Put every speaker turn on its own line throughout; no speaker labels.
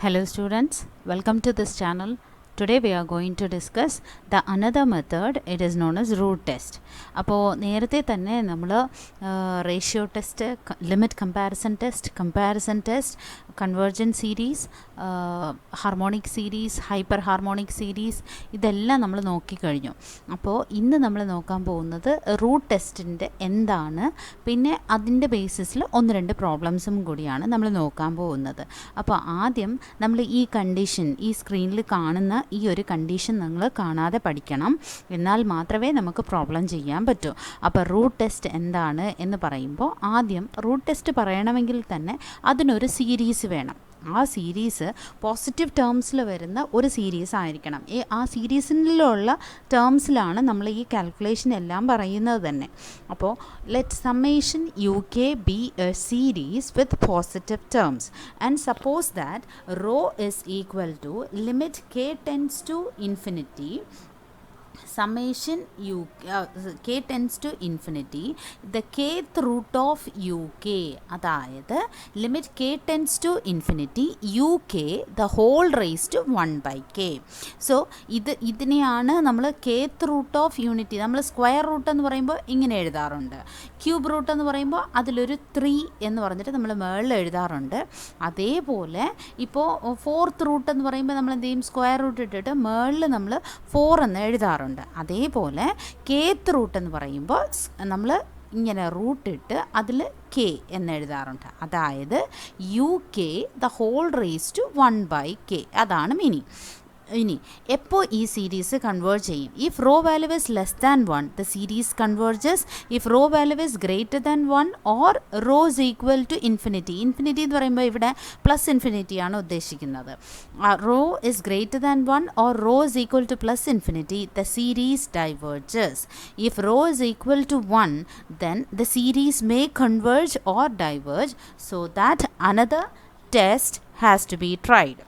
Hello students, welcome to this channel. Today we are going to discuss the another method. It is known as root test. അപ്പോൾ നേരത്തെ തന്നെ നമ്മൾ ratio test, limit comparison test, convergent series, harmonic series, hyper harmonic series ഇതെല്ലാം നമ്മൾ നോക്കിക്കഴിഞ്ഞു. അപ്പോൾ ഇന്ന് നമ്മൾ നോക്കാൻ പോകുന്നത് റൂട്ട് ടെസ്റ്റിൻ്റെ എന്താണ്, പിന്നെ അതിൻ്റെ ബേസിസിൽ ഒന്ന് രണ്ട് പ്രോബ്ലംസും കൂടിയാണ് നമ്മൾ നോക്കാൻ പോകുന്നത്. അപ്പോൾ ആദ്യം നമ്മൾ ഈ കണ്ടീഷൻ, ഈ സ്ക്രീനിൽ കാണുന്ന ഈ ഒരു കണ്ടീഷൻ നിങ്ങൾ കാണാതെ പഠിക്കണം, എന്നാൽ മാത്രമേ നമുക്ക് പ്രോബ്ലം ചെയ്യാൻ പറ്റൂ. അപ്പോൾ റൂട്ട് ടെസ്റ്റ് എന്താണ് എന്ന് പറയുമ്പോൾ ആദ്യം റൂട്ട് ടെസ്റ്റ് പറയണമെങ്കിൽ തന്നെ അതിനൊരു സീരീസ് വേണം. ആ സീരീസ് പോസിറ്റീവ് ടേംസിൽ വരുന്ന ഒരു സീരീസ് ആയിരിക്കണം. ആ സീരീസിലുള്ള ടേംസിലാണ് നമ്മൾ ഈ കാൽക്കുലേഷൻ എല്ലാം പറയുന്നത് തന്നെ. അപ്പോൾ let summation u k be a series with positive terms and suppose that rho is equal to limit k tends to infinity summation k tends to infinity the kth root of uk, അതായത് limit k tends to infinity uk the whole raised to 1 by k. So ഇതിനെയാണ് നമ്മൾ kth root of unity, നമ്മൾ square root എന്ന് പറയുമ്പോൾ ഇങ്ങനെ എഴുതാറുണ്ട്. Cube root എന്ന് പറയുമ്പോൾ അതിലൊരു 3 എന്ന് പറഞ്ഞിട്ട് നമ്മൾ മേളിൽ എഴുതാറുണ്ട്. അതേപോലെ ഇപ്പോൾ ഫോർത്ത് റൂട്ട് എന്ന് പറയുമ്പോൾ നമ്മൾ എന്ത് ചെയ്യും, സ്ക്വയർ റൂട്ട് ഇട്ടിട്ട് മേളിൽ നമ്മൾ 4 എന്ന് എഴുതാറുണ്ട്. അതേപോലെ കേത്ത് റൂട്ട് എന്ന് പറയുമ്പോൾ നമ്മൾ ഇങ്ങനെ റൂട്ട് ഇട്ട് അതിൽ കെ എന്ന് എഴുതാറുണ്ട്. അതായത് u k the whole raise to 1 by k, അതാണ് മീനിങ്. ഇനി എപ്പോൾ ഈ സീരീസ് കൺവേർട്ട് ചെയ്യും? If rho value is less than 1 the series converges. If rho value is greater than 1 or rho is equal to infinity. Infinity എന്ന് പറയുമ്പോൾ ഇവിടെ plus infinity ആണ് ഉദ്ദേശിക്കുന്നത്. Rho is greater than 1 or rho is equal to plus infinity the series diverges. If rho is equal to 1 then the series may converge or diverge so that another test has to be tried.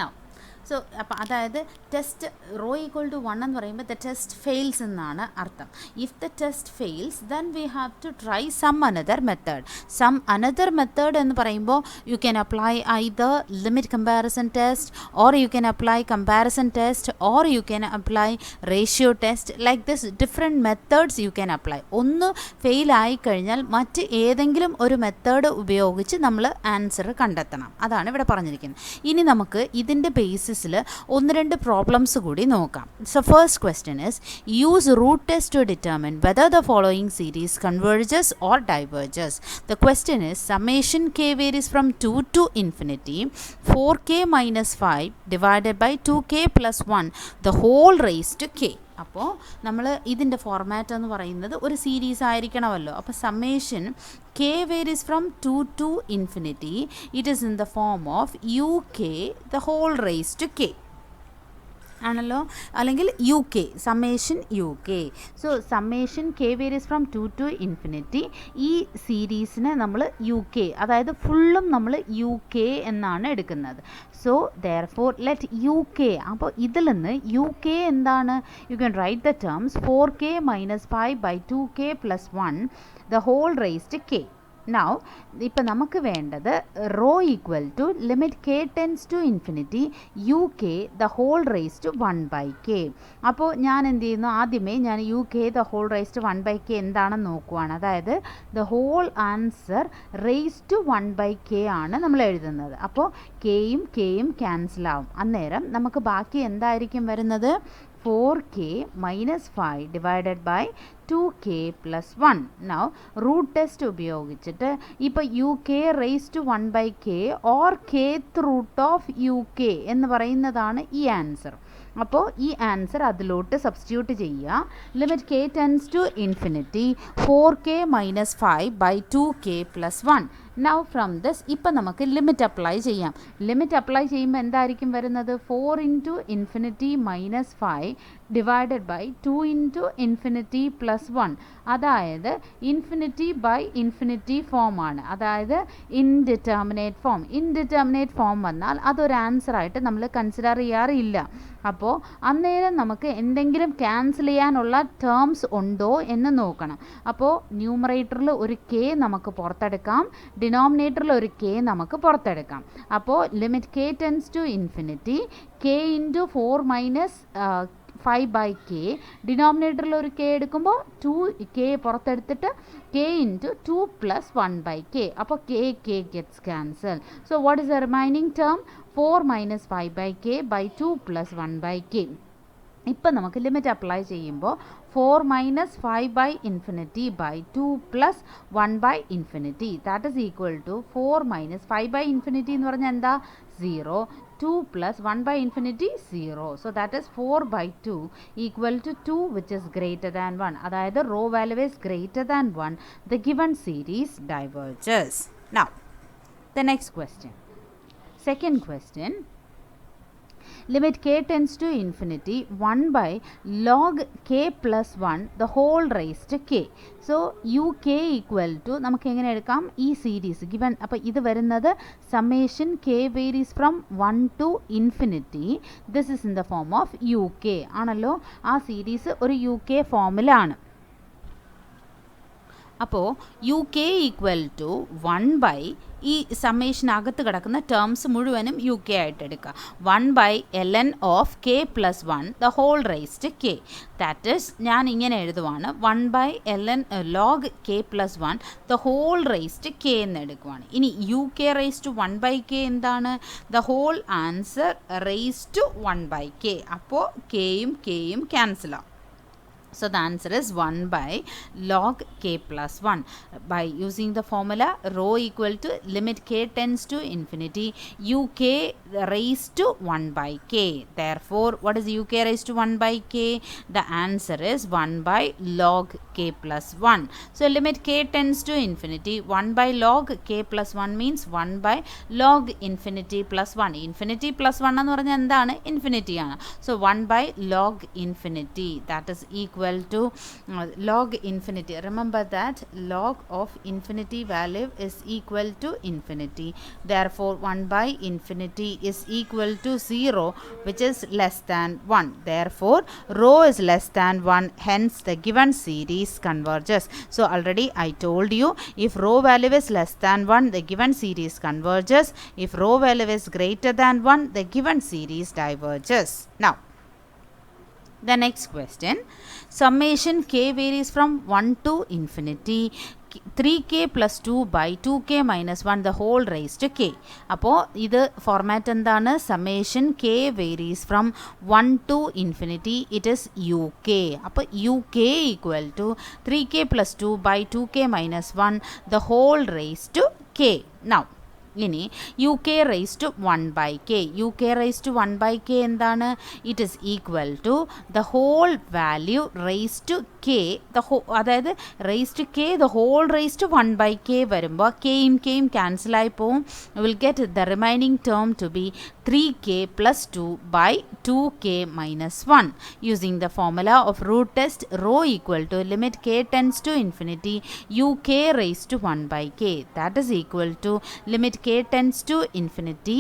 Now so അപ്പോൾ അതായത് test raw equal to 1 എന്ന് പറയുമ്പോൾ the test fails എന്നാണ് അർത്ഥം. If the test fails then we have to try some another method എന്ന് പറയുമ്പോൾ you can apply either limit comparison test or you can apply comparison test or you can apply ratio test. Like this different methods you can apply. ഒന്ന് ഫെയിലായി കഴിഞ്ഞാൽ മറ്റ് ഏതെങ്കിലും ഒരു method ഉപയോഗിച്ച് നമ്മൾ ആൻസർ കണ്ടെത്തണം. അതാണ് ഇവിടെ പറഞ്ഞിരിക്കുന്നത്. ഇനി നമുക്ക് ഇതിൻ്റെ ബേസിസ് ഒന്ന് രണ്ട് പ്രോബ്ലംസ് കൂടി നോക്കാം. So first question is use root test to determine whether the following series converges or diverges. The question is summation k varies from 2 to infinity 4k minus 5 divided by 2k plus 1 the whole raised to k. അപ്പോൾ നമ്മൾ ഇതിൻ്റെ format എന്ന് പറയുന്നത് ഒരു series ആയിരിക്കണമല്ലോ. അപ്പോൾ summation k varies from 2 to infinity, it is in the form of u k the whole raise to k ആണല്ലോ, അല്ലെങ്കിൽ u k, summation u k. So summation k varies from 2 to infinity, ഈ സീരീസിനെ നമ്മൾ U K, അതായത് ഫുള്ളും നമ്മൾ U K എന്നാണ് എടുക്കുന്നത്. So therefore let you K, അപ്പോൾ ഇതിൽ നിന്ന് യു കെ എന്താണ്, you can write the terms 4k minus 5 by 2k plus 1 the whole raised to k. Now ഇപ്പം നമുക്ക് വേണ്ടത് rho equal to limit k tends to infinity u k the whole raise to 1 by k. അപ്പോൾ ഞാൻ എന്ത് ചെയ്യുന്നു, ആദ്യമേ ഞാൻ u k the whole raise to 1 by k എന്താണെന്ന് നോക്കുവാണ്. അതായത് the whole answer raise to 1 by k ആണ് നമ്മൾ എഴുതുന്നത്. അപ്പോൾ കെയും ക്യാൻസൽ ആവും. അന്നേരം നമുക്ക് ബാക്കി എന്തായിരിക്കും വരുന്നത്, 4k minus 5 divided by 2k plus 1. Now root test ഉപയോഗിച്ചിട്ട് ഇപ്പോൾ u k raise to 1 by k ഓർ kth root of u k എന്ന് പറയുന്നതാണ് ഈ ആൻസർ. അപ്പോൾ ഈ ആൻസർ അതിലോട്ട് സബ്സ്റ്റിറ്റ്യൂട്ട് ചെയ്യുക. Limit k tends to infinity 4k minus 5 by 2k plus 1. Now from this ഇപ്പം നമുക്ക് ലിമിറ്റ് അപ്ലൈ ചെയ്യാം. ലിമിറ്റ് അപ്ലൈ ചെയ്യുമ്പോൾ എന്തായിരിക്കും വരുന്നത്, 4 into infinity minus 5 divided by 2 into infinity plus 1. അതായത് ഇൻഫിനിറ്റി ബൈ ഇൻഫിനിറ്റി ഫോമാണ്, അതായത് ഇൻഡിറ്റർമിനേറ്റ് ഫോം. ഇൻഡിറ്റർമിനേറ്റ് ഫോം വന്നാൽ അതൊരു ആൻസറായിട്ട് നമ്മൾ കൺസിഡർ ചെയ്യാറില്ല. അപ്പോൾ അന്നേരം നമുക്ക് എന്തെങ്കിലും ക്യാൻസൽ ചെയ്യാനുള്ള ടേംസ് ഉണ്ടോ എന്ന് നോക്കണം. അപ്പോൾ ന്യൂമറേറ്ററിൽ ഒരു കെ നമുക്ക് പുറത്തെടുക്കാം, ഡിനോമിനേറ്ററിൽ ഒരു കെ നമുക്ക് പുറത്തെടുക്കാം. അപ്പോൾ limit k tends to infinity k into 4 minus 5 by k. ഡിനോമിനേറ്ററിൽ ഒരു കെ എടുക്കുമ്പോൾ 2 കെ പുറത്തെടുത്തിട്ട് k into 2 plus 1 by k. അപ്പോൾ k gets cancel. So what is the remaining term? 4 minus 5 by k by 2 plus 1 by k. ഇപ്പം നമുക്ക് limit apply ചെയ്യുമ്പോൾ 4 minus 5 by infinity by 2 plus 1 by infinity that is equal to 4 minus 5 by infinity എന്ന് പറഞ്ഞാൽ എന്താ? 0. 2 plus 1 by infinity 0. So that is 4 by 2 equal to 2 which is greater than 1. അതായത് row value is greater than 1. The given series diverges. Now, the next question. Second question. Limit k tends to infinity 1 by log k plus 1 the whole raised to k. So uk equal to നമുക്ക് എങ്ങനെ എടുക്കാം? ഈ series given. അപ്പോൾ ഇത് വരുന്നത് summation k varies from 1 to infinity. This is in the form of uk ആണല്ലോ. ആ series ഒരു uk ഫോമിലാണ്. അപ്പോൾ u k equal to 1 by ഈ സമ്മേഷനകത്ത് കിടക്കുന്ന ടേംസ് മുഴുവനും യു കെ ആയിട്ട് എടുക്കുക. 1 by ln of k plus 1 the whole raised k. That is ഞാൻ ഇങ്ങനെ എഴുതുവാണ് 1 by ln log k plus 1 the whole raised k എന്ന് എടുക്കുവാണ്. ഇനി u k raise to 1 by k എന്താണ്? The whole answer raise to 1 by k. അപ്പോൾ കെയും ക്യാൻസലാവും. So the answer is 1 by log k plus 1. By using the formula rho equal to limit k tends to infinity uk raised to 1 by k. Therefore, what is uk raised to 1 by k? The answer is 1 by log k plus 1. So limit k tends to infinity 1 by log k plus 1 means 1 by log infinity plus 1. Infinity plus 1 എന്ന് പറഞ്ഞാൽ എന്താണ്? Infinity ആണ്. So 1 by log infinity that is equal to log infinity. Remember that log of infinity value is equal to infinity. Therefore 1 by infinity is equal to 0 which is less than 1. Therefore rho is less than 1, hence the given series converges. So already I told you, if rho value is less than 1 the given series converges. If rho value is greater than 1 the given series diverges. Now the next question. Summation k varies from 1 to infinity 3k plus 2 by 2k minus 1 the whole raised to k. അപ്പോൾ ഇത് format എന്താണ്? summation k varies from 1 to infinity it is uk. അപ്പോൾ uk equal to 3k plus 2 by 2k minus 1 the whole raised to k. Now ഇനി u k raise to 1 by k. U k raise to 1 by k എന്താണ്? It is equal to the whole value raise to k അതായത് raise to k the whole raise to 1 by k വരുമ്പോൾ കെയും ക്യാൻസലായി പോവും. Will get the remaining term to be 3k plus 2 by 2k minus 1. Using the formula of root test, rho equal to limit k tends to infinity uk raised to 1 by k. That is equal to limit k tends to infinity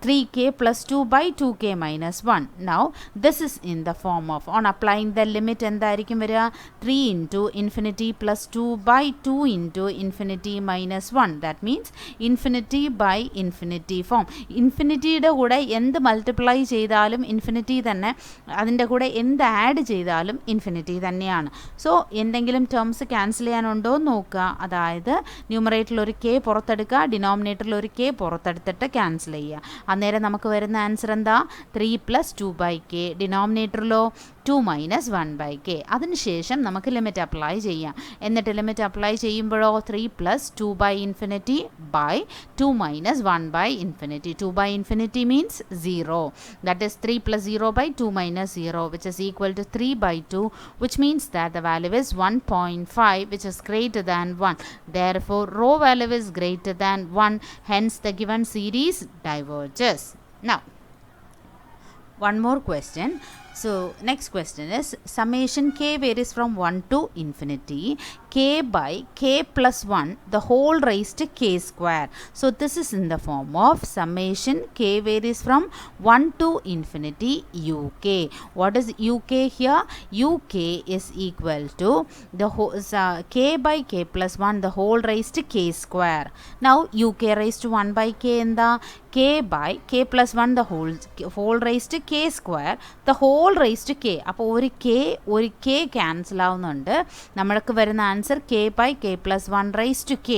3k plus 2 by 2k minus 1. Now this is in the form of, on applying the limit എന്തായിരിക്കും വരിക? 3 into infinity plus 2 by 2 into infinity minus 1. That means infinity by infinity form. ഇൻഫിനിറ്റിയുടെ കൂടെ എന്ത് multiply ചെയ്താലും infinity തന്നെ, അതിൻ്റെ കൂടെ എന്ത് add ചെയ്താലും ഇൻഫിനിറ്റി തന്നെയാണ്. സോ എന്തെങ്കിലും ടേംസ് ക്യാൻസൽ ചെയ്യാനുണ്ടോ എന്ന് നോക്കുക. അതായത് ന്യൂമറേറ്ററിൽ ഒരു കെ പുറത്തെടുക്കുക, ഡിനോമിനേറ്ററിൽ ഒരു കെ പുറത്തെടുത്തിട്ട് ക്യാൻസൽ ചെയ്യുക. അന്നേരം നമുക്ക് വരുന്ന ആൻസർ എന്താ? 3 പ്ലസ് 2 ബൈ കെ. ഡിനോമിനേറ്ററിലോ 2 മൈനസ് 1 ബൈ കെ. അതിനുശേഷം നമുക്ക് ലിമിറ്റ് അപ്ലൈ ചെയ്യാം. എന്നിട്ട് ലിമിറ്റ് അപ്ലൈ ചെയ്യുമ്പോഴോ 3 plus 2 by infinity by 2 minus 1 by infinity. 2 by infinity means 0. That is 3 plus 0 by 2 minus 0 which is equal to 3 by 2 which means that the value is 1.5 which is greater than 1. Therefore rho value is greater than 1, hence the given series diverges. Now one more question. So next question is summation k varies from 1 to infinity k by k plus 1 the whole raised to k square. So this is in the form of summation k varies from 1 to infinity uk. What is uk here? uk is equal to the k by k plus 1 the whole raised to k square. Now uk raised to 1 by k എന്താ? k by k plus 1 the whole raised to k square the whole raised to k. അപ്പോൾ ഒരു k cancel ആവുന്നുണ്ട്. നമ്മൾക്ക് വരുന്ന answer k by k plus 1 raised to k.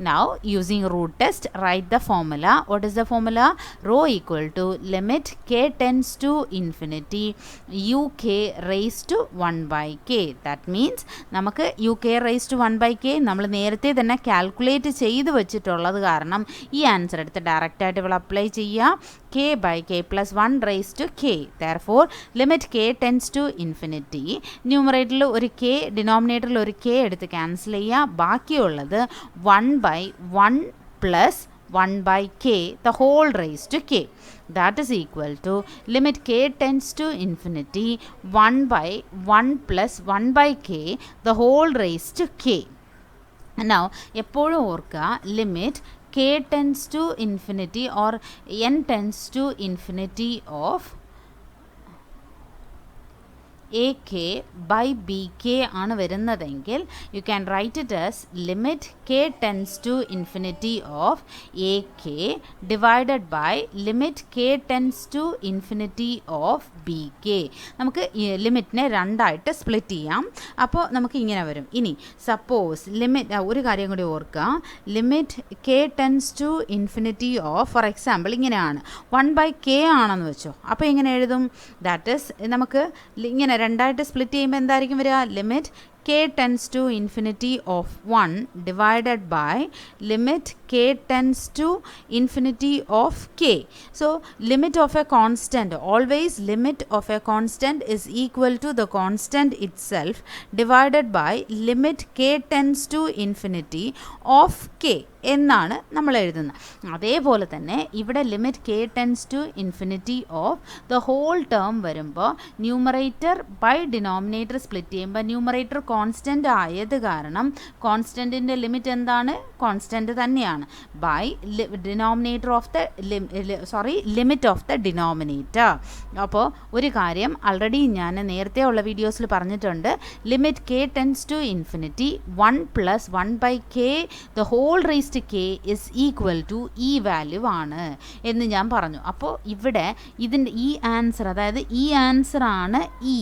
Now using root test write the formula. What is the formula? Rho equal to limit k tends to infinity uk raised to 1 by k. That means നമുക്ക് uk raised to 1 by k നമ്മൾ നേരത്തെ തന്നെ calculate ചെയ്ത് വെച്ചിട്ടുള്ളത് കാരണം ഈ answer എടുത്ത് direct ആയിട്ട് apply ചെയ്യുക. k by k plus 1 raised to k. Therefore limit k tends to infinity. ന്യൂമറേറ്ററിൽ ഒരു k, ഡിനോമിനേറ്ററിൽ ഒരു k എടുത്ത് ക്യാൻസൽ ചെയ്യുക. ബാക്കിയുള്ളത് 1 by 1 plus 1 by k the whole raised to k. That is equal to limit k tends to infinity 1 by 1 plus 1 by k the whole raised to k. Now എപ്പോഴും ഓർക്കുക limit k tends to infinity or n tends to infinity of ak by bk ആണ് വരുന്നതെങ്കിൽ you can write it as limit k tends to infinity of ak divided by limit k tends to infinity of bk. നമുക്ക് ലിമിറ്റിനെ രണ്ടായിട്ട് split ചെയ്യാം. അപ്പോൾ നമുക്ക് ഇങ്ങനെ വരും. ഇനി സപ്പോസ് ലിമിറ്റ് ഒരു കാര്യം കൂടി ഓർക്കുക. Limit k tends to infinity of for example ഇങ്ങനെയാണ് 1 by k ആണെന്ന് വെച്ചോ. അപ്പോൾ എങ്ങനെ എഴുതും? ദാറ്റ് ഈസ് നമുക്ക് ഇങ്ങനെ രണ്ടായിട്ട് സ്പ്ലിറ്റ് ചെയ്യുമ്പോൾ എന്തായിരിക്കും വരിക? Limit k tends to infinity of 1 divided by limit k tends to infinity of k. So limit of a constant, always limit of a constant is equal to the constant itself divided by limit k tends to infinity of k എന്നാണ് നമ്മൾ എഴുതുന്നത്. അതേപോലെ തന്നെ ഇവിടെ limit k tends to infinity of the whole term വരുമ്പോൾ numerator by denominator split ചെയ്യുമ്പോൾ numerator constant ആയത് കാരണം കോൺസ്റ്റൻറ്റിൻ്റെ ലിമിറ്റ് എന്താണ്? കോൺസ്റ്റൻ്റ് തന്നെയാണ്. By denominator of the limit of the denominator. അപ്പോൾ ഒരു കാര്യം ആൾറെഡി ഞാൻ നേരത്തെ ഉള്ള വീഡിയോസിൽ പറഞ്ഞിട്ടുണ്ട്. Limit k tends to infinity 1 plus 1 by k the whole raised to k is equal to ഈ വാല്യൂ ആണ് എന്ന് ഞാൻ പറഞ്ഞു. അപ്പോൾ ഇവിടെ ഇതിൻ്റെ ഈ ആൻസർ, അതായത് ഈ ആൻസറാണ് ഇ.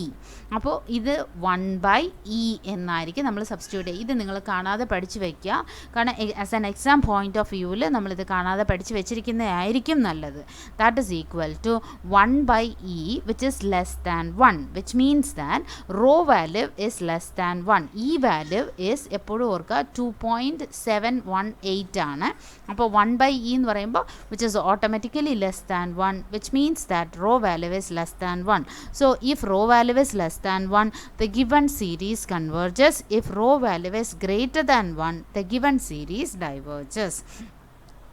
അപ്പോൾ ഇത് 1 by e എന്നായിരിക്കും നമ്മൾ സബ്സ്റ്റിറ്റ്യൂട്ട് ചെയ്യുക. ഇത് നിങ്ങൾ കാണാതെ പഠിച്ചു വയ്ക്കുക. കാരണം as an exam point of വ്യൂവിൽ നമ്മളിത് കാണാതെ പഠിച്ച് വെച്ചിരിക്കുന്നതായിരിക്കും നല്ലത്. That is equal to 1 by e which is less than 1, which means that rho value is less than 1. ഈ വാല്യൂ is എപ്പോഴും ഓർക്കുക 2.718 ആണ്. അപ്പോൾ 1 by e എന്ന് പറയുമ്പോൾ which is automatically less than 1, which means that rho value is less than 1. So if rho value is less than 1, the given series converges. If rho value is greater than 1, the given series diverges.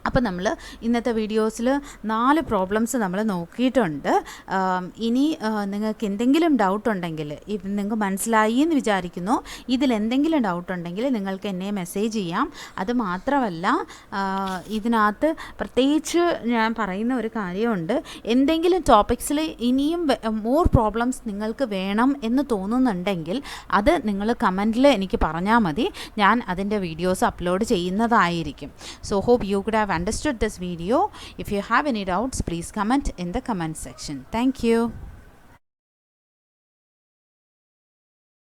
അപ്പോൾ നമ്മൾ ഇന്നത്തെ വീഡിയോസിൽ 4 problems നമ്മൾ നോക്കിയിട്ടുണ്ട്. ഇനി നിങ്ങൾക്ക് എന്തെങ്കിലും doubt ഉണ്ടെങ്കിൽ, നിങ്ങൾക്ക് മനസ്സിലായി എന്ന് വിചാരിക്കുന്നു, ഇതിലെന്തെങ്കിലും ഡൗട്ട് ഉണ്ടെങ്കിൽ നിങ്ങൾക്ക് എന്നെ മെസ്സേജ് ചെയ്യാം. അത് മാത്രമല്ല ഇതിനകത്ത് പ്രത്യേകിച്ച് ഞാൻ പറയുന്ന ഒരു കാര്യമുണ്ട്. എന്തെങ്കിലും ടോപ്പിക്സിൽ ഇനിയും മോർ പ്രോബ്ലംസ് നിങ്ങൾക്ക് വേണം എന്ന് തോന്നുന്നുണ്ടെങ്കിൽ അത് നിങ്ങൾ കമൻറ്റിൽ എനിക്ക് പറഞ്ഞാൽ മതി. ഞാൻ അതിൻ്റെ വീഡിയോസ് അപ്ലോഡ് ചെയ്യുന്നതായിരിക്കും. So hope you could have understood this video. If you have any doubts, please comment in the comment section. Thank you.